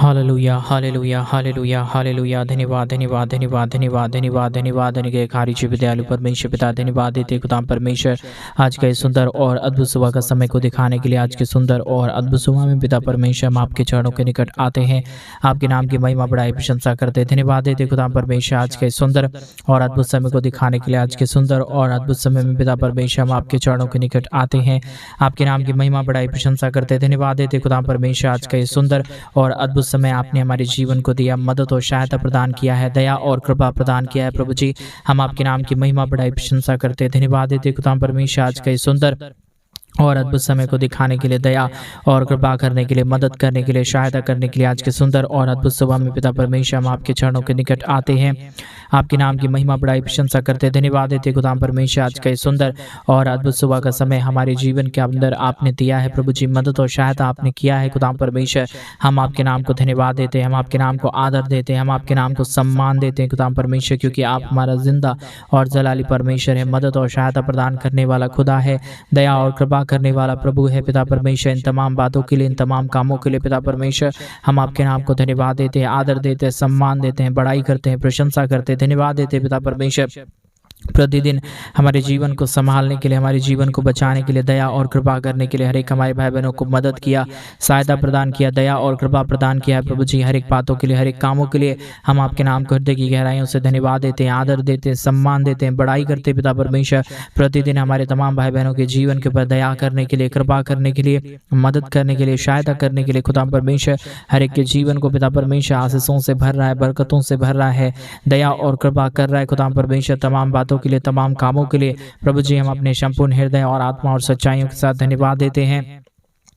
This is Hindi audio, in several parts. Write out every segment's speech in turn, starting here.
Hallelujah hallelujah hallelujah hallelujah. धन्यवाद धन्यवाद धन्यवाद धन्यवाद धन्यवाद धन्यवाद धन्य खारिज विद्यालु परमेश्वर पिता धन्यवाद देते खुदाम परमेश्वर आज का इस सुंदर और अद्भुत सुबह का समय को दिखाने के लिए आज के सुंदर और अद्भुत सुबह में पिता परमेश्वर हम आपके चरणों के निकट आते हैं, आपके नाम की महिमा बढ़ाई प्रशंसा करते धन्यवाद देते खुदाम परमेश्वर आज के सुंदर और अद्भुत समय को दिखाने के लिए आज के सुंदर और अद्भुत समय में पिता परमेश्वर हम आपके चरणों के निकट आते हैं, आपके नाम की महिमा बढ़ाई प्रशंसा करते धन्यवाद देते खुदाम परमेश्वर आज का ये सुंदर और अद्भुत समय आपने हमारे जीवन को दिया, मदद और सहायता प्रदान किया है, दया और कृपा प्रदान किया है। प्रभु जी हम आपके नाम की महिमा बढ़ाई प्रशंसा करते धन्यवाद देते खुदाम परमेश्वर आज का ये सुंदर और अद्भुत समय को दिखाने के लिए, दया और कृपा करने के लिए, मदद करने के लिए, सहायता करने के लिए आज के सुंदर और अद्भुत सुबह में पिता परमेश्वर हम आपके चरणों के निकट आते हैं, आपके नाम की महिमा बढ़ाई प्रशंसा करते धन्यवाद देते खुदाम परमेश्वर आज का ये सुंदर और अद्भुत सुबह का समय हमारे जीवन के अंदर आपने दिया है। प्रभु जी मदद और सहायता आपने किया है खुदाम परमेश्वर, हम आपके नाम को धन्यवाद देते हैं, हम आपके नाम को आदर देते हैं, हम आपके नाम को सम्मान देते हैं खुदाम परमेश्वर, क्योंकि आप हमारा जिंदा और जलाली परमेश्वर है, मदद और सहायता प्रदान करने वाला खुदा है, दया और कृपा करने वाला प्रभु है पिता परमेश्वर। इन तमाम बातों के लिए, इन तमाम कामों के लिए पिता परमेश्वर हम आपके नाम को धन्यवाद देते हैं, आदर देते हैं, सम्मान देते हैं, बड़ाई करते हैं, प्रशंसा करते हैं, धन्यवाद देते हैं पिता परमेश्वर। प्रतिदिन हमारे जीवन को संभालने के लिए, हमारे जीवन को बचाने के लिए, दया और कृपा करने के लिए हर एक हमारे भाई बहनों को मदद किया, सहायता प्रदान किया, दया और कृपा प्रदान किया है प्रभु जी। हर एक बातों के लिए, हर एक कामों के लिए हम आपके नाम को हृदय की गहराइयों से धन्यवाद देते हैं, आदर देते हैं, सम्मान देते हैं, बड़ाई करते हैं पिता परमेश्वर। प्रतिदिन हमारे तमाम भाई बहनों के जीवन के ऊपर दया करने के लिए, कृपा करने के लिए, मदद करने के लिए, सहायता करने के लिए खुदा परमेश्वर हर एक के जीवन को पिता परमेश्वर आशीषों से भर रहा है, बरकतों से भर रहा है, दया और कृपा कर रहा है खुदा परमेश्वर। तमाम बातों के लिए, तमाम कामों के लिए प्रभु जी हम अपने संपूर्ण हृदय और आत्मा और सच्चाइयों के साथ धन्यवाद देते हैं,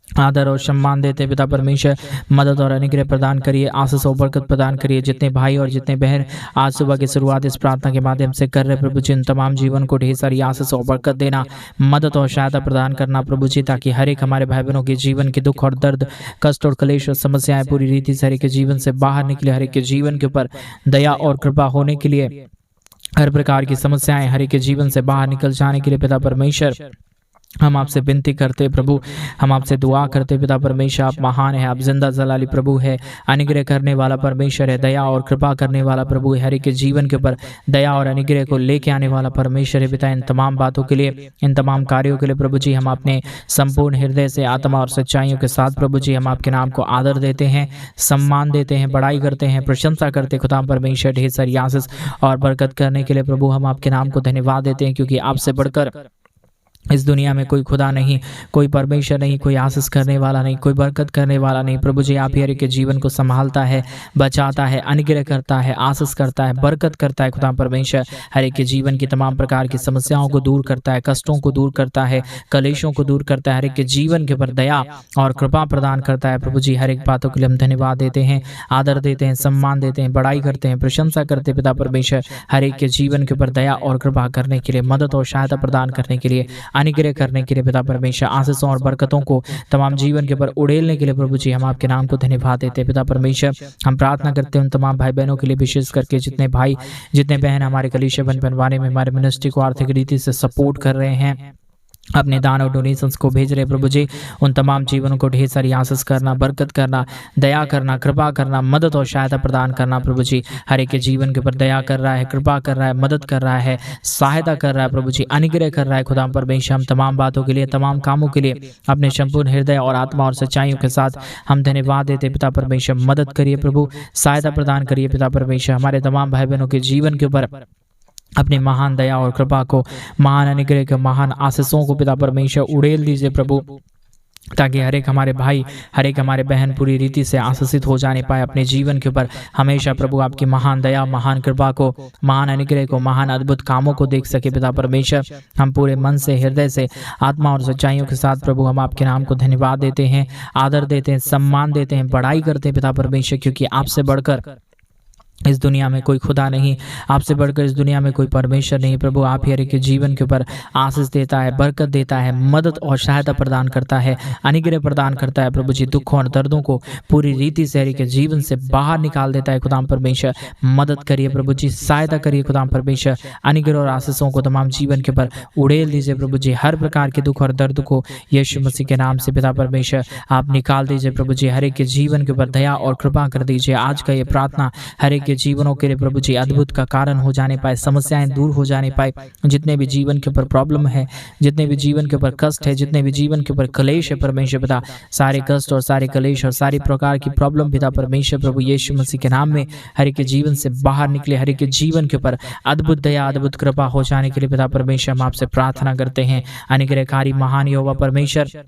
आदर और सम्मान देते पिता परमेश्वर। मदद और अनुग्रह प्रदान करिए, आशीष और बरकत प्रदान करिए। जितने भाई और जितने बहन आज सुबह की शुरुआत इस प्रार्थना के माध्यम से कर रहे प्रभु जी, इन तमाम जीवन को ढेर सारी आशीष और बरकत देना, मदद और सहायता प्रदान करना प्रभु जी, ताकि हर एक हमारे भाई बहनों के जीवन के दुख और दर्द, कष्ट और क्लेश और समस्याएं पूरी रीति से हर एक के जीवन से बाहर निकले, हर एक के जीवन के ऊपर दया और कृपा होने के लिए, हर प्रकार की समस्याएं हर एक के जीवन से बाहर निकल जाने के लिए पिता परमेश्वर हम आपसे विनती करते प्रभु, हम आपसे दुआ करते पिता परमेश्वर। आप महान है, आप जिंदा जलाली प्रभु है, अनुग्रह करने वाला परमेश्वर है, दया और कृपा करने वाला प्रभु है, हर एक के जीवन के ऊपर दया और अनुग्रह को लेके आने वाला परमेश्वर है पिता। इन तमाम बातों के लिए, इन तमाम कार्यों के लिए प्रभु जी हम अपने संपूर्ण हृदय से, आत्मा और सच्चाइयों के साथ प्रभु जी हम आपके नाम को आदर देते हैं, सम्मान देते हैं, बड़ाई करते हैं, प्रशंसा करते हैं खुदा परमेश्वर। ढेर सारी आशीष और बरकत करने के लिए प्रभु हम आपके नाम को धन्यवाद देते हैं, क्योंकि आपसे बढ़कर इस दुनिया में कोई खुदा नहीं, कोई परमेश्वर नहीं, कोई आशीष करने वाला नहीं, कोई बरकत करने वाला नहीं प्रभु जी। आप ही हर एक के जीवन को संभालता है, बचाता है, अनुग्रह करता है, आशीष करता है, बरकत करता है खुदा परमेश्वर। हर एक के जीवन की तमाम प्रकार की समस्याओं को दूर करता है, कष्टों को दूर करता है, कलेशों को दूर करता है, हर एक के जीवन के ऊपर दया और कृपा प्रदान करता है प्रभु जी। हर एक बातों के लिए हम धन्यवाद देते हैं, आदर देते हैं, सम्मान देते हैं, बड़ाई करते हैं, प्रशंसा करते हैं पिता परमेश्वर। हर एक के जीवन के ऊपर दया और कृपा करने के लिए, मदद और सहायता प्रदान करने के लिए, अनुग्रह करने के लिए पिता परमेश्वर, आशीषों और बरकतों को तमाम जीवन के ऊपर उड़ेलने के लिए प्रभु जी हम आपके नाम को धन्यवाद देते हैं पिता परमेश्वर। हम प्रार्थना करते हैं उन तमाम भाई बहनों के लिए, विशेष करके जितने भाई जितने बहन हमारे कलीसिया बनवाने में, हमारे मिनिस्ट्री को आर्थिक रीति से सपोर्ट कर रहे हैं, अपने दान और डोनेशंस को भेज रहे प्रभु जी, उन तमाम जीवनों को ढेर सारी आशीष करना, बरकत करना, दया करना, कृपा करना, मदद और सहायता प्रदान करना प्रभु जी। हर एक के जीवन के ऊपर दया कर रहा है, कृपा कर रहा है, मदद कर रहा है, सहायता कर रहा है प्रभु जी, अनुग्रह कर रहा है खुदा परमेश्वर। हम तमाम बातों के लिए, तमाम कामों के लिए अपने संपूर्ण हृदय और आत्मा और सच्चाइयों के साथ हम धन्यवाद देते पिता परमेश्वर। मदद करिए प्रभु, सहायता प्रदान करिए पिता परमेश्वर। हमारे तमाम भाई बहनों के जीवन के ऊपर अपनी महान दया और कृपा को, महान अनुग्रह के, महान आशीषों को पिता परमेश्वर उड़ेल दीजिए प्रभु, ताकि हर एक हमारे भाई, हर एक हमारे बहन पूरी रीति से आशीषित हो जाने पाए अपने जीवन के ऊपर। हमेशा प्रभु आपकी महान दया, महान कृपा को, महान अनुग्रह को, महान अद्भुत कामों को देख सके पिता परमेश्वर। हम पूरे मन से, हृदय से, आत्मा और सच्चाइयों के साथ प्रभु हम आपके नाम को धन्यवाद देते हैं, आदर देते हैं, सम्मान देते हैं, बड़ाई करते हैं पिता परमेश्वर, क्योंकि आपसे बढ़कर इस दुनिया में कोई खुदा नहीं, आपसे बढ़कर इस दुनिया में कोई परमेश्वर नहीं। प्रभु आप ही हर एक के जीवन के ऊपर आशीष देता है, बरकत देता है, मदद और सहायता प्रदान करता है, अनुग्रह प्रदान करता है। प्रभु जी दुखों और दर्दों को पूरी रीति से हर एक के जीवन से बाहर निकाल देता है। खुदाम परमेश्वर मदद करिए प्रभु जी, सहायता करिए खुदाम परमेश्वर, अनुग्रह और आशीषों को तमाम जीवन के ऊपर उड़ेल दीजिए प्रभु जी। हर प्रकार के दुख और दर्द को यीशु मसीह के नाम से पिता परमेश्वर आप निकाल दीजिए प्रभु जी। हर एक के जीवन के ऊपर दया और कृपा कर दीजिए। आज का ये प्रार्थना हर एक के जीवनों के लिए प्रभु जी अद्भुत का कारण हो जाने पाए, समस्याएं दूर हो जाने पाए। जितने भी जीवन के ऊपर प्रॉब्लम है, जितने भी जीवन के ऊपर कष्ट है, जितने भी जीवन के ऊपर कलेश है परमेश्वर पिता, सारे कष्ट और सारे कलेश और सारी प्रकार की प्रॉब्लम पिता परमेश्वर प्रभु यीशु मसीह के नाम में हर एक के जीवन से बाहर निकले। हर एक के जीवन के ऊपर अद्भुत दया, अद्भुत कृपा हो जाने के लिए पिता परमेश्वर हम आपसे प्रार्थना करते हैं। अनुग्रहकारी महान यहोवा परमेश्वर,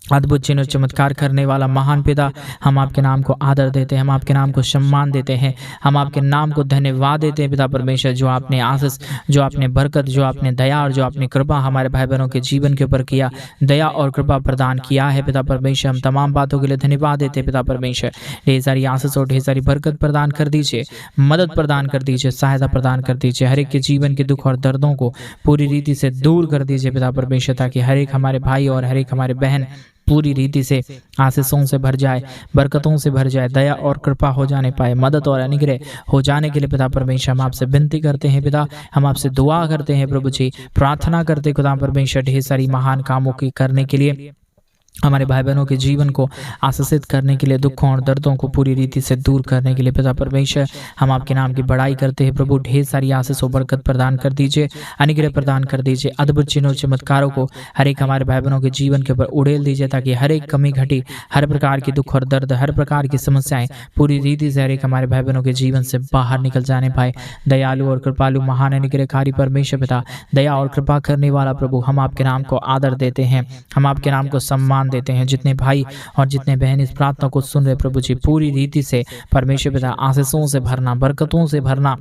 अद्भुत चिन्ह और चमत्कार करने वाला महान पिता, हम आपके नाम को आदर देते हैं, हम आपके नाम को सम्मान देते हैं, हम आपके नाम को धन्यवाद देते हैं पिता परमेश्वर। जो आपने आशीष, जो आपने बरकत, जो आपने दया और जो आपने कृपा हमारे भाई बहनों के जीवन के ऊपर किया, दया और कृपा प्रदान किया है पिता परमेश्वर, हम तमाम बातों के लिए धन्यवाद देते हैं पिता परमेश्वर। ढेर सारी आशीष और ढेर सारी बरकत प्रदान कर दीजिए, मदद प्रदान कर दीजिए, सहायता प्रदान कर दीजिए। हर एक के जीवन के दुख और दर्दों को पूरी रीति से दूर कर दीजिए पिता परमेश्वर, ताकि हर एक हमारे भाई और हर एक हमारे बहन पूरी रीति से आशीषों से भर जाए, बरकतों से भर जाए, दया और कृपा हो जाने पाए, मदद और अनुग्रह हो जाने के लिए पिता परमेश्वर हम आपसे विनती करते हैं पिता, हम आपसे दुआ करते हैं प्रभु जी, प्रार्थना करते खुदा परमेश्वर ढेर सारी महान कामों की करने के लिए, हमारे भाई बहनों के जीवन को आशीषित करने के लिए, दुखों और दर्दों को पूरी रीति से दूर करने के लिए पिता परमेश्वर हम आपके नाम की बड़ाई करते हैं प्रभु। ढेर सारी आशीष और बरकत प्रदान कर दीजिए, अनुग्रह प्रदान कर दीजिए, अद्भुत चिन्हों चमत्कारों को हर एक हमारे भाई बहनों के जीवन के ऊपर उड़ेल दीजिए, ताकि हर एक कमी घटी, हर प्रकार की दुख और दर्द, हर प्रकार की समस्याएं पूरी रीति से हर एक हमारे भाई बहनों के जीवन से बाहर निकल जाने पाए। दयालु और कृपालु महान अनुग्रहकारी परमेश्वर पिता, दया और कृपा करने वाला प्रभु, हम आपके नाम को आदर देते हैं, हम आपके नाम को सम्मान देते हैं। जितने भाई और जितने बहन इस प्रार्थना को सुन रहे प्रभु जी, पूरी रीति से परमेश्वर पिता आशीषों से भरना, बरकतों से भरना,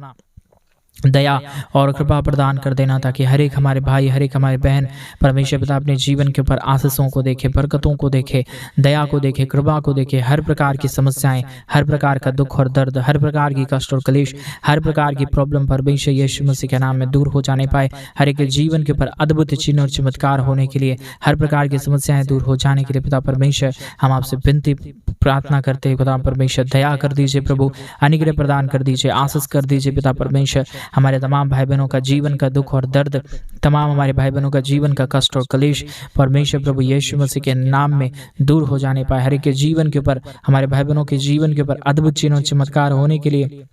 दया और कृपा प्रदान कर देना, ताकि हर एक हमारे भाई, हर एक हमारे बहन परमेश्वर पिता अपने जीवन के ऊपर आशीषों को देखे, बरकतों को देखे, दया को देखे, कृपा को देखे। हर प्रकार की समस्याएं, हर प्रकार का दुख और दर्द, हर प्रकार की कष्ट और क्लेश, हर प्रकार की प्रॉब्लम परमेश्वर यीशु मसीह के नाम में दूर हो जाने पाए। हर एक जीवन के ऊपर अद्भुत चिन्ह और चमत्कार होने के लिए, हर प्रकार की समस्याएं दूर हो जाने के लिए पिता परमेश्वर हम आपसे विनती प्रार्थना करते हैं खुदा परमेश्वर, दया कर दीजिए प्रभु, अनुग्रह प्रदान कर दीजिए, आशीष कर दीजिए पिता परमेश्वर। हमारे तमाम भाई बहनों का जीवन का दुख और दर्द, तमाम हमारे भाई बहनों का जीवन का कष्ट और क्लेश परमेश्वर प्रभु यीशु मसीह के नाम में दूर हो जाने पाए। हर एक के जीवन के ऊपर, हमारे भाई बहनों के जीवन के ऊपर अद्भुत चिन्ह और चमत्कार होने के लिए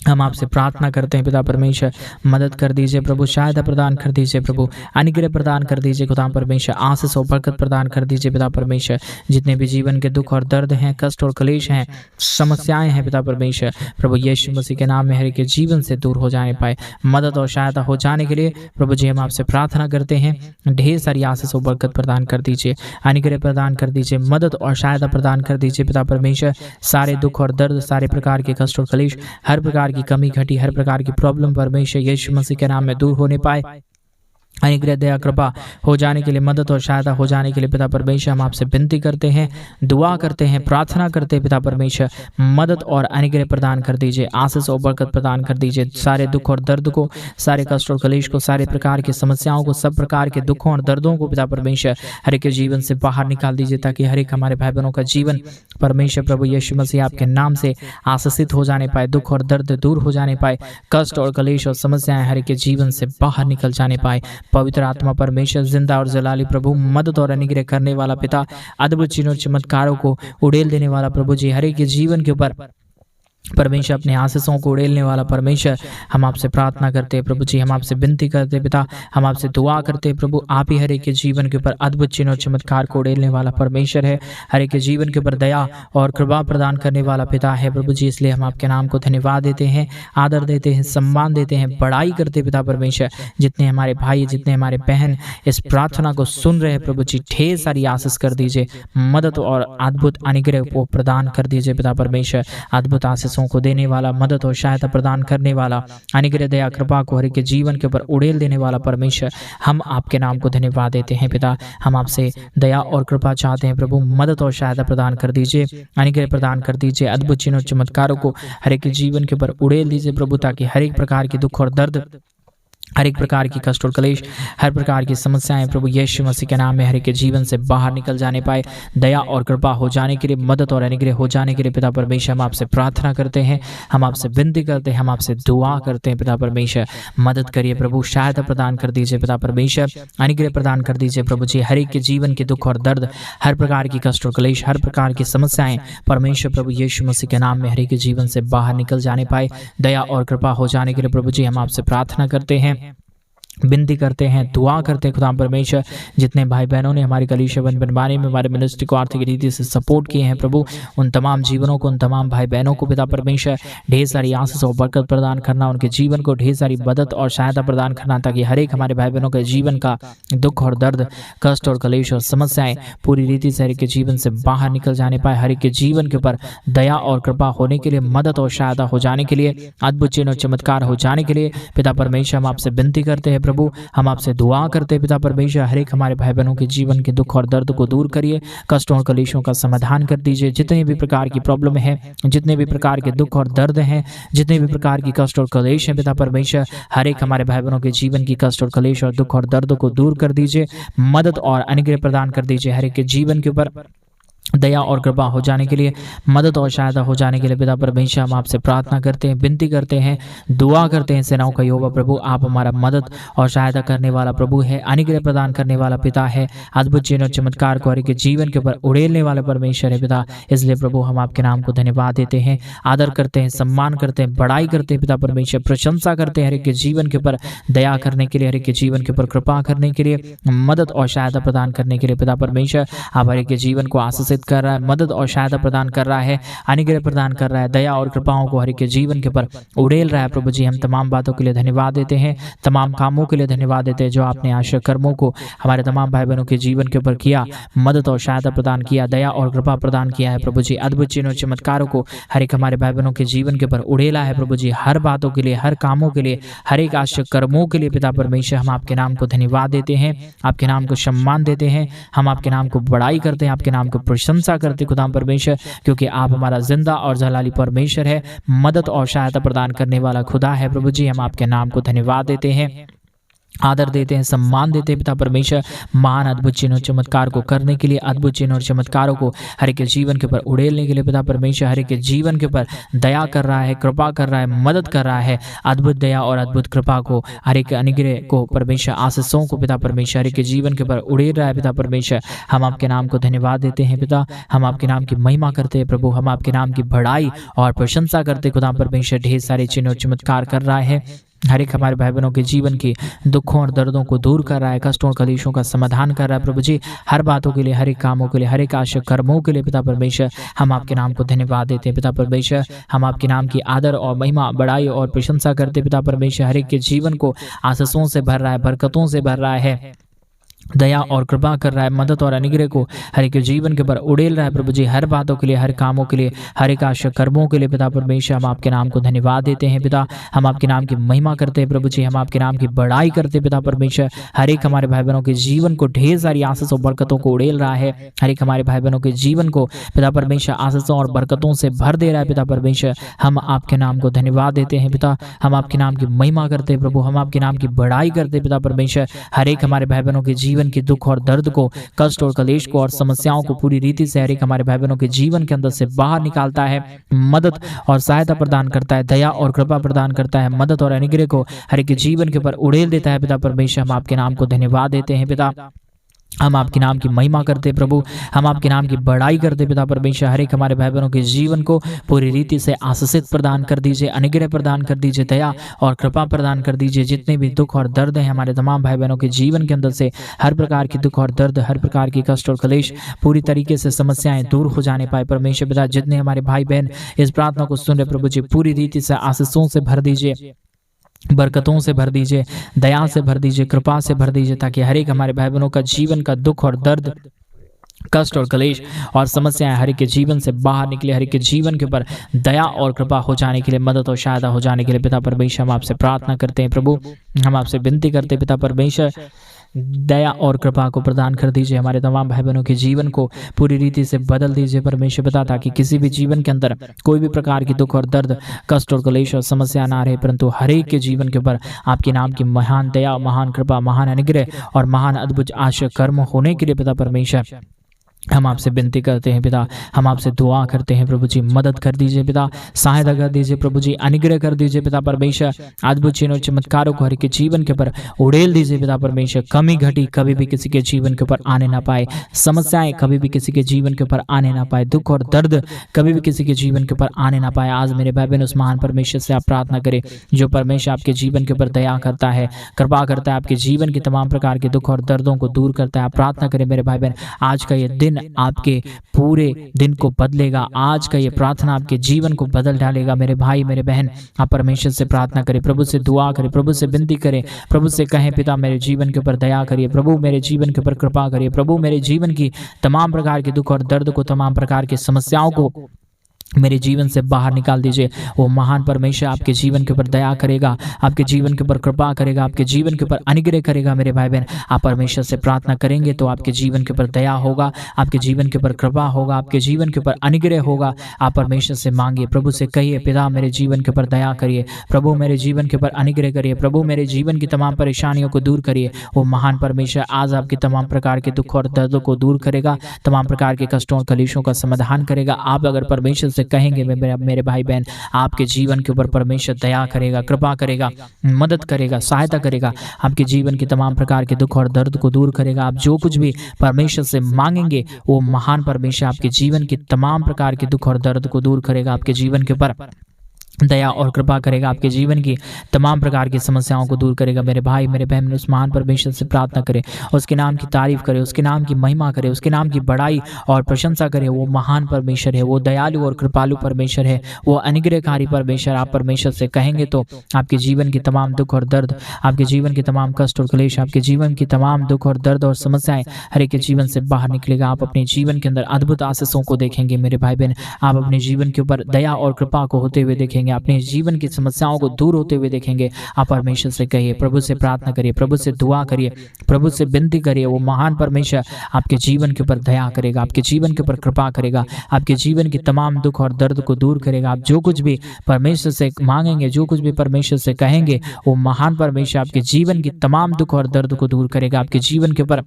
हम आपसे प्रार्थना करते हैं पिता परमेश्वर, मदद कर दीजिए प्रभु, सहायता प्रदान कर दीजिए प्रभु, अनुग्रह प्रदान कर दीजिए खुदा परमेश्वर, आशीष और बरकत प्रदान कर दीजिए पिता परमेश्वर। जितने भी जीवन के दुख और दर्द हैं, कष्ट और क्लेश हैं, समस्याएं हैं पिता परमेश्वर प्रभु यीशु मसीह के नाम में हर एक के जीवन से दूर हो जाने पाए, मदद और सहायता हो जाने के लिए प्रभु जी हम आपसे प्रार्थना करते हैं। ढेर सारी आशीष और बरकत प्रदान कर दीजिए, अनुग्रह प्रदान कर दीजिए, मदद और सहायता प्रदान कर दीजिए पिता परमेश्वर। सारे दुख और दर्द, सारे प्रकार के कष्ट और क्लेश, हर प्रकार की कमी घटी, हर प्रकार की प्रॉब्लम परमेश्वर यीशु मसीह के नाम में दूर होने पाए। अनुग्रह दया कृपा हो जाने के लिए, मदद और सहायता हो जाने के लिए पिता परमेश्वर हम आपसे विनती करते हैं, दुआ करते हैं, प्रार्थना करते हैं पिता परमेश्वर। मदद और अनुग्रह प्रदान कर दीजिए, आशीष और बरकत प्रदान कर दीजिए। सारे दुख और दर्द को, सारे कष्ट और क्लेश को, सारे प्रकार की समस्याओं को, सब प्रकार के दुखों और दर्दों को पिता परमेश्वर हर एक के जीवन से बाहर निकाल दीजिए, ताकि हर एक हमारे भाई बहनों का जीवन परमेश्वर प्रभु यीशु मसीह आपके नाम से आशीषित हो जाने पाए, दुख और दर्द दूर हो जाने पाए, कष्ट और क्लेश और समस्याएं हर एक के जीवन से बाहर निकल जाने पाए। पवित्र आत्मा परमेश्वर, जिंदा और जलाली प्रभु, मदद और अनुग्रह करने वाला पिता, अद्भुत चिन्ह और चमत्कारों को उड़ेल देने वाला प्रभु जी, हर एक के जीवन के ऊपर परमेश्वर अपने आशीषों को उड़ेलने वाला परमेश्वर हम आपसे प्रार्थना करते हैं प्रभु जी, हम आपसे विनती करते हैं पिता, हम आपसे दुआ करते हैं प्रभु। आप ही हर एक के जीवन के ऊपर अद्भुत चिन्ह और चमत्कार को उड़ेलने वाला परमेश्वर है, हर एक के जीवन के ऊपर दया और कृपा प्रदान करने वाला पिता है प्रभु जी। इसलिए हम आपके नाम को धन्यवाद देते हैं, आदर देते हैं, सम्मान देते हैं, बड़ाई करते पिता परमेश्वर। जितने हमारे भाई, जितने हमारे बहन इस प्रार्थना को सुन रहे हैं प्रभु जी, ढेर सारी आशीष कर दीजिए, मदद और अद्भुत अनुग्रह को प्रदान कर दीजिए पिता परमेश्वर। अद्भुत आशीष आशीषों को देने वाला, मदद और सहायता प्रदान करने वाला, अनुग्रह दया कृपा को हर एक के जीवन के ऊपर उड़ेल देने वाला परमेश्वर, हम आपके नाम को धन्यवाद देते हैं पिता। हम आपसे दया और कृपा चाहते हैं प्रभु, मदद और सहायता प्रदान कर दीजिए, अनुग्रह प्रदान कर दीजिए, अद्भुत चिन्ह और चमत्कारों को हर एक के जीवन के ऊपर उड़ेल दीजिए प्रभु, ताकि हर एक प्रकार की दुख और दर्द, हर एक प्रकार की कष्ट और क्लेश, हर प्रकार की समस्याएं प्रभु यीशु मसीह के नाम में हर एक के जीवन से बाहर निकल जाने पाए। दया और कृपा हो जाने के लिए, मदद और अनुग्रह हो जाने के लिए पिता परमेश्वर हम आपसे प्रार्थना करते हैं, हम आपसे विनती करते हैं, हम आपसे दुआ करते हैं पिता परमेश्वर। मदद करिए प्रभु, सहायता प्रदान कर दीजिए पिता परमेश्वर, अनुग्रह प्रदान कर दीजिए प्रभु जी। हर एक के जीवन के दुख और दर्द, हर प्रकार की कष्ट और क्लेश, हर प्रकार की समस्याएं परमेश्वर प्रभु यीशु मसीह के नाम में हर एक के जीवन से बाहर निकल जाने पाए। दया और कृपा हो जाने के लिए प्रभु जी हम आपसे प्रार्थना करते हैं, विनती करते हैं, दुआ करते हैं खुदा परमेश्वर। जितने भाई बहनों ने हमारी कलीसिया बनवाने में हमारे मिनिस्ट्री को आर्थिक रीति से सपोर्ट किए हैं प्रभु, उन तमाम जीवनों को, उन तमाम भाई बहनों को पिता परमेश्वर ढेर सारी आशीष और बरकत प्रदान करना, उनके जीवन को ढेर सारी मदद और सहायता प्रदान करना, ताकि हर एक हमारे भाई बहनों के जीवन का दुख और दर्द, कष्ट और कलेश और समस्याएं पूरी रीति से हर एक के जीवन से बाहर निकल जाने पाए। हर एक के जीवन के ऊपर दया और कृपा होने के लिए, मदद और सहायता हो जाने के लिए, अद्भुत चिन्ह और चमत्कार हो जाने के लिए पिता परमेश्वर हम आपसे विनती करते हैं प्रभु, हम आपसे दुआ करते हैं पिता परमेश्वर। हर एक हमारे भाई बहनों के जीवन के दुख और दर्द को दूर करिए, कष्टों और कलेशों का समाधान कर दीजिए। जितने भी प्रकार की प्रॉब्लम है, जितने भी प्रकार के दुख और दर्द हैं, जितने भी प्रकार की कष्ट और कलेश हैं पिता परमेश्वर, हर एक हमारे भाई बहनों के जीवन की कष्ट और कलेश और दुख और दर्द को दूर कर दीजिए, मदद और अनुग्रह प्रदान कर दीजिए। हर एक के जीवन के ऊपर दया और कृपा हो जाने के लिए, मदद और सहायता हो जाने के लिए पिता परमेश्वर हम आपसे प्रार्थना करते हैं, विनती करते हैं, दुआ करते हैं। सेनाओं का यहोवा प्रभु, आप हमारा मदद और सहायता करने वाला प्रभु है, अनुग्रह प्रदान करने वाला पिता है, अद्भुत चिन्ह और चमत्कार को हर एक के जीवन के ऊपर उड़ेलने वाला परमेश्वर है पिता। इसलिए प्रभु हम आपके नाम को धन्यवाद देते हैं, आदर करते हैं, सम्मान करते हैं, बड़ाई करते हैं पिता परमेश्वर, प्रशंसा करते हैं हर एक के जीवन के ऊपर दया करने के लिए, हर एक के जीवन के ऊपर कृपा करने के लिए, मदद और सहायता प्रदान करने के लिए पिता परमेश्वर। आप हर एक के जीवन को आशीषित कर रहा है, मदद और सहायता प्रदान कर रहा है, अनुग्रह प्रदान कर रहा है, दया और कृपाओं को हर एक के जीवन के ऊपर उड़ेल रहा है प्रभु जी। हम तमाम बातों के लिए धन्यवाद देते हैं, तमाम कामों के लिए धन्यवाद देते हैं जो आपने आश्रय कर्मों को हमारे तमाम भाई बहनों के जीवन के ऊपर किया, मदद और सहायता प्रदान किया, दया और कृपा प्रदान किया है प्रभु जी। अद्भुत चिन्ह और चमत्कारों को हर एक हमारे भाई बहनों के जीवन के ऊपर उड़ेला है प्रभु जी। हर बातों के लिए, हर कामों के लिए, हर एक आश्रय कर्मों के लिए पिता परमेश्वर हम आपके नाम को धन्यवाद देते हैं, आपके नाम को सम्मान देते हैं, हम आपके नाम को बड़ाई करते हैं, आपके नाम को प्रशंसा करते खुदा परमेश्वर, क्योंकि आप हमारा जिंदा और जलाली परमेश्वर है, मदद और सहायता प्रदान करने वाला खुदा है प्रभु जी। हम आपके नाम को धन्यवाद देते हैं, आदर देते हैं, सम्मान देते हैं पिता परमेश्वर, महान अद्भुत चिन्ह और चमत्कार को करने के लिए, अद्भुत चिन्ह और चमत्कारों को हर एक के जीवन के ऊपर उड़ेलने के लिए पिता परमेश्वर हर एक के जीवन के ऊपर दया कर रहा है, कृपा कर रहा है, मदद कर रहा है। अद्भुत दया और अद्भुत कृपा को, हर एक अनुग्रह को परमेश्वर, आशीषों को पिता परमेश्वर हर एक के जीवन के ऊपर उड़ेल रहा है पिता परमेश्वर। हम आपके नाम को धन्यवाद देते हैं पिता, हम आपके नाम की महिमा करते हैं प्रभु, हम आपके नाम की बड़ाई और प्रशंसा करते खुदा परमेश्वर। ढेर सारे चिन्ह और चमत्कार कर रहा है, हर एक हमारे भाई बहनों के जीवन की दुखों और दर्दों को दूर कर रहा है, कष्टों और कलेशों का समाधान कर रहा है प्रभु जी। हर बातों के लिए, हर एक कामों के लिए, हर एक आश्रय कर्मों के लिए पिता परमेश्वर हम आपके नाम को धन्यवाद देते हैं पिता परमेश्वर। हम आपके नाम की आदर और महिमा, बड़ाई और प्रशंसा करते पिता परमेश्वर। हर एक के जीवन को आशीषों से भर रहा है, बरकतों से भर रहा है, दया और कृपा कर रहा है, मदद और अनुग्रह को हर एक जीवन के ऊपर उड़ेल रहा है प्रभु जी। हर बातों के लिए, हर कामों के लिए, हर एक आश्रय कर्मों के लिए पिता परमेश्वर हम आपके नाम को धन्यवाद देते हैं पिता। हम आपके नाम की महिमा करते हैं प्रभु जी, हम आपके नाम की बड़ाई करते हैं पिता परमेश्वर। हर एक हमारे भाई बहनों के जीवन को ढेर सारी आशीष और बरकतों को उड़ेल रहा है, हर एक हमारे भाई बहनों के जीवन को पिता परमेश्वर आशीषों और बरकतों से भर दे रहा है पिता परमेश्वर। हम आपके नाम को धन्यवाद देते हैं पिता, हम आपके नाम की महिमा करते हैं प्रभु, हम आपके नाम की बड़ाई करते हैं पिता परमेश्वर। हर एक हमारे भाई बहनों के जीवन की दुख और दर्द को, कष्ट और कलेश को और समस्याओं को पूरी रीति से हर एक हमारे भाई बहनों के जीवन के अंदर से बाहर निकालता है, मदद और सहायता प्रदान करता है, दया और कृपा प्रदान करता है, मदद और अनुग्रह को हर एक के जीवन के ऊपर उड़ेल देता है पिता परमेश्वर। हम आपके नाम को धन्यवाद देते हैं पिता, हम आपके नाम की महिमा करते प्रभु, हम आपके नाम की बड़ाई करते पिता परमेश्वर। हर एक हमारे भाई बहनों के जीवन को पूरी रीति से आशीषित प्रदान कर दीजिए, अनुग्रह प्रदान कर दीजिए, दया और कृपा प्रदान कर दीजिए। जितने भी दुख और दर्द हैं हमारे तमाम भाई बहनों के जीवन के अंदर से, हर प्रकार की दुख और दर्द, हर प्रकार की कष्ट और कलेश, पूरी तरीके से समस्याएं दूर हो जाने पाए परमेश्वर पिता। जितने हमारे भाई बहन इस प्रार्थना को सुन रहे प्रभु जी, पूरी रीति से आशीषों से भर दीजिए, बरकतों से भर दीजिए, दया से भर दीजिए, कृपा से भर दीजिए, ताकि हर एक हमारे भाई बहनों का जीवन का दुख और दर्द कष्ट और क्लेश और समस्याएं हर एक के जीवन से बाहर निकले, हर एक के जीवन के ऊपर दया और कृपा हो जाने के लिए, मदद और सहायता हो जाने के लिए पिता परमेश्वर हम आपसे प्रार्थना करते हैं। प्रभु हम आपसे विनती करते हैं पिता परमेश्वर, दया और कृपा को प्रदान कर दीजिए, हमारे तमाम भाई बहनों के जीवन को पूरी रीति से बदल दीजिए परमेश्वर पिता, ताकि किसी भी जीवन के अंदर कोई भी प्रकार की दुख और दर्द, कष्ट और क्लेश और समस्या ना रहे, परंतु हर एक के जीवन के ऊपर आपके नाम की महान दया, महान कृपा, महान अनुग्रह और महान अद्भुत आश्चर्य कर्म होने के लिए पिता परमेश्वर हम आपसे विनती करते हैं पिता, हम आपसे दुआ करते हैं प्रभु जी, मदद कर दीजिए पिता, सहायता कर दीजिए प्रभु जी, अनुग्रह कर दीजिए पिता परमेश्वर, अद्भुत चिन्हों चमत्कारों को हर एक के जीवन के ऊपर उड़ेल दीजिए पिता परमेश्वर। कमी घटी कभी भी किसी के जीवन के ऊपर आने ना पाए, समस्याएं कभी भी किसी के जीवन के ऊपर आने ना पाए, दुख और दर्द कभी भी किसी के जीवन के ऊपर आने ना पाए। आज मेरे भाई बहन उस महान परमेश्वर से आप प्रार्थना करें जो परमेश्वर आपके जीवन के ऊपर दया करता है, कृपा करता है, आपके जीवन के तमाम प्रकार के दुख और दर्दों को दूर करता है। आप प्रार्थना करें मेरे भाई बहन, आज का ये दिन आपके पूरे दिन को बदलेगा, आज का ये प्रार्थना आपके जीवन को बदल डालेगा। मेरे भाई मेरे बहन आप परमेश्वर से प्रार्थना करें, प्रभु से दुआ करें, प्रभु से विनती करें, प्रभु से कहें पिता मेरे जीवन के ऊपर दया करिए, प्रभु मेरे जीवन के ऊपर कृपा करिए, प्रभु मेरे जीवन की तमाम प्रकार के दुख और दर्द को, तमाम प्रकार की समस्याओं को मेरे जीवन से बाहर निकाल दीजिए। वो महान परमेश्वर आपके जीवन के ऊपर दया करेगा, आपके जीवन के ऊपर कृपा करेगा, आपके जीवन के ऊपर अनुग्रह करेगा। मेरे भाई बहन आप परमेश्वर से प्रार्थना करेंगे तो आपके जीवन के ऊपर दया होगा, आपके जीवन के ऊपर कृपा होगा, आपके जीवन के ऊपर अनुग्रह होगा। आप परमेश्वर से मांगिए, प्रभु से कहिए पिता मेरे जीवन के ऊपर दया करिए, प्रभु मेरे जीवन के ऊपर अनुग्रह करिए, प्रभु मेरे जीवन की तमाम परेशानियों को दूर करिए। वो महान परमेश्वर आज आपकी तमाम प्रकार के दुख और दर्दों को दूर करेगा, तमाम प्रकार के कष्टों और कलेशों का समाधान करेगा। आप अगर परमेश्वर से कहेंगे मेरे भाई बहन आपके जीवन के ऊपर परमेश्वर दया करेगा, कृपा करेगा, मदद करेगा, सहायता करेगा, आपके जीवन के तमाम प्रकार के दुख और दर्द को दूर करेगा। आप जो कुछ भी परमेश्वर से मांगेंगे वो महान परमेश्वर आपके जीवन के तमाम प्रकार के दुख और दर्द को दूर करेगा, आपके जीवन के ऊपर दया और कृपा करेगा, आपके जीवन की तमाम प्रकार की समस्याओं को दूर करेगा। मेरे भाई मेरे बहन उस महान परमेश्वर से प्रार्थना करें, उसके नाम की तारीफ करें, उसके नाम की महिमा करें, उसके नाम की बड़ाई और प्रशंसा करें। वो महान परमेश्वर है, वो दयालु और कृपालु परमेश्वर है, वो अनुग्रहकारी परमेश्वर। आप परमेश्वर से कहेंगे तो आपके जीवन की तमाम दुख और दर्द, आपके जीवन के तमाम कष्ट और क्लेश, आपके जीवन की तमाम दुख और दर्द और समस्याएं हर एक के जीवन से बाहर निकलेगा। आप अपने जीवन के अंदर अद्भुत आशीषों को देखेंगे। मेरे भाई बहन आप अपने जीवन के ऊपर दया और कृपा को होते हुए देखेंगे, अपने जीवन की समस्याओं को दूर होते हुए देखेंगे। आप परमेश्वर से कहिए, प्रभु से प्रार्थना करिए, प्रभु से दुआ करिए, प्रभु से विनती करिए। वो महान परमेश्वर आपके जीवन के ऊपर दया करेगा, आपके जीवन के ऊपर कृपा करेगा, आपके जीवन की तमाम दुख और दर्द को दूर करेगा। आप जो कुछ भी परमेश्वर से मांगेंगे, जो कुछ भी परमेश्वर से कहेंगे, वो महान परमेश्वर आपके जीवन की तमाम दुख और दर्द को दूर करेगा, आपके जीवन के ऊपर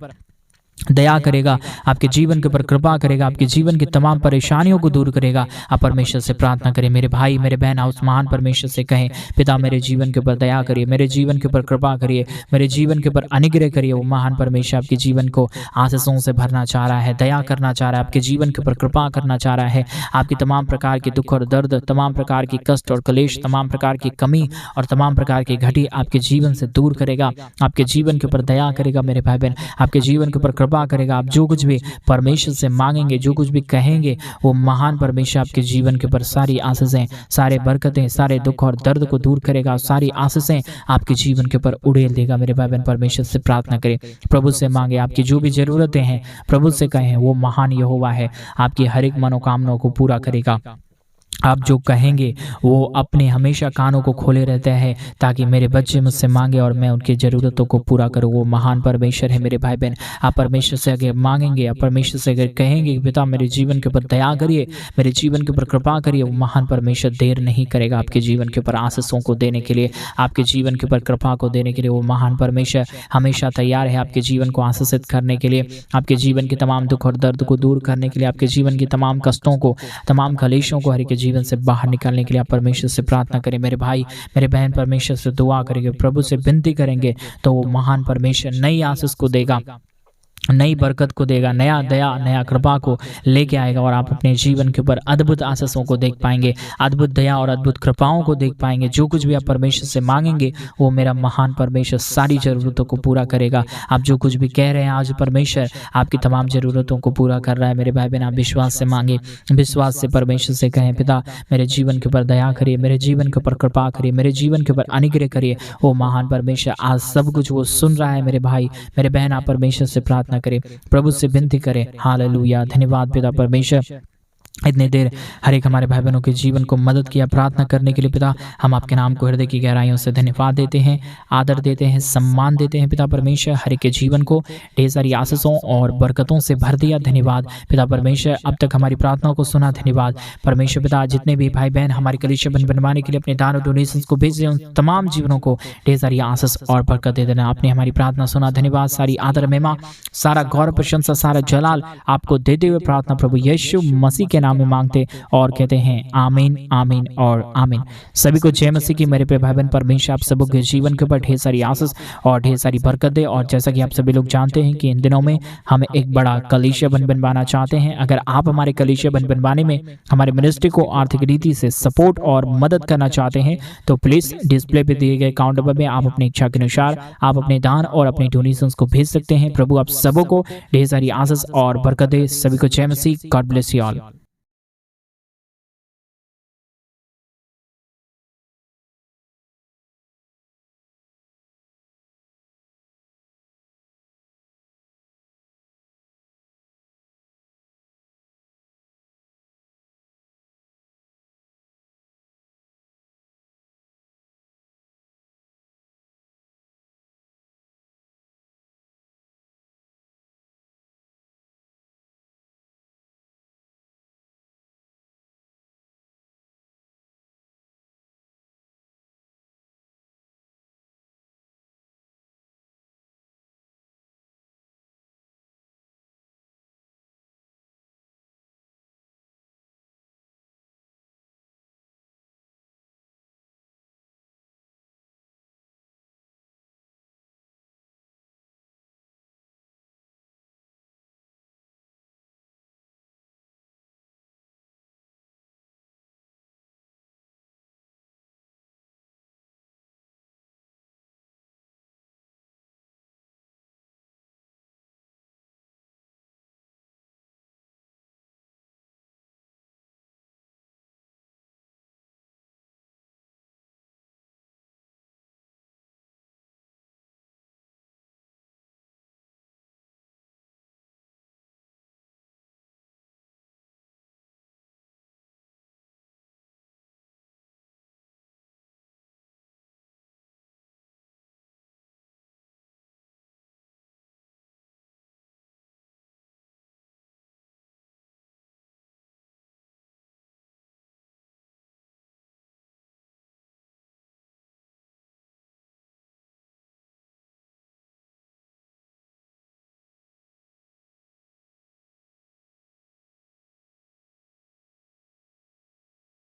दया करेगा, आपके जीवन के ऊपर कृपा करेगा, आपके जीवन की तमाम परेशानियों को दूर करेगा। आप परमेश्वर से प्रार्थना करें। मेरे भाई मेरे बहन उस महान परमेश्वर से कहें, पिता मेरे जीवन के ऊपर दया करिए, मेरे जीवन के ऊपर कृपा करिए, मेरे जीवन के ऊपर अनुग्रह करिए। वो महान परमेश्वर आपके जीवन को आशीषों से भरना चाह रहा है, दया करना चाह रहा है, आपके जीवन के ऊपर कृपा करना चाह रहा है। आपकी तमाम प्रकार के दुख और दर्द, तमाम प्रकार की कष्ट और क्लेश, तमाम प्रकार की कमी और तमाम प्रकार की घटी आपके जीवन से दूर करेगा, आपके जीवन के ऊपर दया करेगा। मेरे भाई बहन आपके जीवन के ऊपर कृपा करेगा। आप जो कुछ भी परमेश्वर से मांगेंगे, जो कुछ भी कहेंगे, वो महान परमेश्वर आपके जीवन के ऊपर सारी आशीषें, सारे बरकतें, सारे दुख और दर्द को दूर करेगा, सारी आशीषें आपके जीवन के ऊपर उड़ेल देगा। मेरे भाई बहन परमेश्वर से प्रार्थना करें, प्रभु से मांगे, आपकी जो भी जरूरतें हैं प्रभु से कहें। वो महान यहोवा है, आपकी हर एक मनोकामनाओं को पूरा करेगा। आप जो कहेंगे वो अपने हमेशा कानों को खोले रहते हैं ताकि मेरे बच्चे मुझसे मांगे और मैं उनकी ज़रूरतों को पूरा करूँ। वो महान परमेश्वर है। मेरे भाई बहन आप परमेश्वर से अगर मांगेंगे, आप परमेश्वर से अगर कहेंगे कि पिता मेरे जीवन के ऊपर दया करिए, मेरे जीवन के ऊपर कृपा करिए, वो महान परमेश्वर देर नहीं करेगा आपके जीवन के ऊपर आशीषों को देने के लिए, आपके जीवन के ऊपर कृपा को देने के लिए। वो महान परमेश्वर हमेशा तैयार है आपके जीवन को आशीषित करने के लिए, आपके जीवन के तमाम दुख और दर्द को दूर करने के लिए, आपके जीवन की तमाम कष्टों को, तमाम कलेशों को हर एक जीवन से बाहर निकालने के लिए। आप परमेश्वर से प्रार्थना करें। मेरे भाई मेरे बहन परमेश्वर से दुआ करेंगे, प्रभु से विनती करेंगे तो वो महान परमेश्वर नई आशीष को देगा, नई बरकत को देगा, नया दया नया कृपा को लेके आएगा और आप अपने जीवन के ऊपर अद्भुत आशीषों को देख पाएंगे, अद्भुत दया और अद्भुत कृपाओं को देख पाएंगे। जो कुछ भी आप परमेश्वर से मांगेंगे वो मेरा महान परमेश्वर सारी ज़रूरतों को पूरा करेगा। आप जो कुछ भी कह रहे हैं आज परमेश्वर आपकी तमाम ज़रूरतों को पूरा कर रहा है। मेरे भाई बहन आप विश्वास से मांगे, विश्वास से परमेश्वर से कहें, पिता मेरे जीवन के ऊपर दया करिए, मेरे जीवन के ऊपर कृपा करिए, मेरे जीवन के ऊपर अनुग्रह करिए। वो महान परमेश्वर आज सब कुछ वो सुन रहा है। मेरे भाई मेरे बहन आप परमेश्वर से प्रार्थना प्रार्थना करें, प्रभु से विनती करें। हालेलुया। धन्यवाद पिता परमेश्वर, इतनी देर हर एक हमारे भाई बहनों के जीवन को मदद किया प्रार्थना करने के लिए पिता। हम आपके नाम को हृदय की गहराइयों से धन्यवाद देते हैं, आदर देते हैं, सम्मान देते हैं पिता परमेश्वर। हर एक के जीवन को ढेर सारी आशीषों और बरकतों से भर दिया। धन्यवाद पिता परमेश्वर, अब तक हमारी प्रार्थनाओं को सुना। धन्यवाद परमेश्वर पिता, जितने भी भाई बहन हमारी कलीसिया बनवाने के लिए अपने दान और डोनेशंस को भेज रहे हैं, उन तमाम जीवनों को ढेर सारी आशीष और बरकत दे देना। आपने हमारी प्रार्थना सुना। धन्यवाद। सारी आदर महिमा, सारा गौरव, प्रशंसा, सारा जलाल आपको देते हुए प्रार्थना प्रभु यीशु मसीह के नाम में मांगते और कहते हैं आमीन, आमीन और आमीन। सभी को जय मसीह की। मेरे प्रिय भाई बहन, परमेश्वर आप सबों के जीवन के ऊपर ढेर सारी आशीष और ढेर सारी बरकत दे। और जैसा कि आप सभी लोग जानते हैं कि इन दिनों में हम एक बड़ा कलीसिया बनवाना चाहते हैं। अगर आप हमारे कलीसिया बनवाने में हमारे मिनिस्ट्री को आर्थिक रीति से सपोर्ट और मदद करना चाहते हैं तो प्लीज डिस्प्ले पे दिए गए अकाउंट नंबर में आप अपनी इच्छा के अनुसार आप अपने दान और अपने डोनेशंस को भेज सकते हैं। प्रभु आप सबों को ढेर सारी आशीष और बरकत दे। सभी को जय मसीह। God bless you all.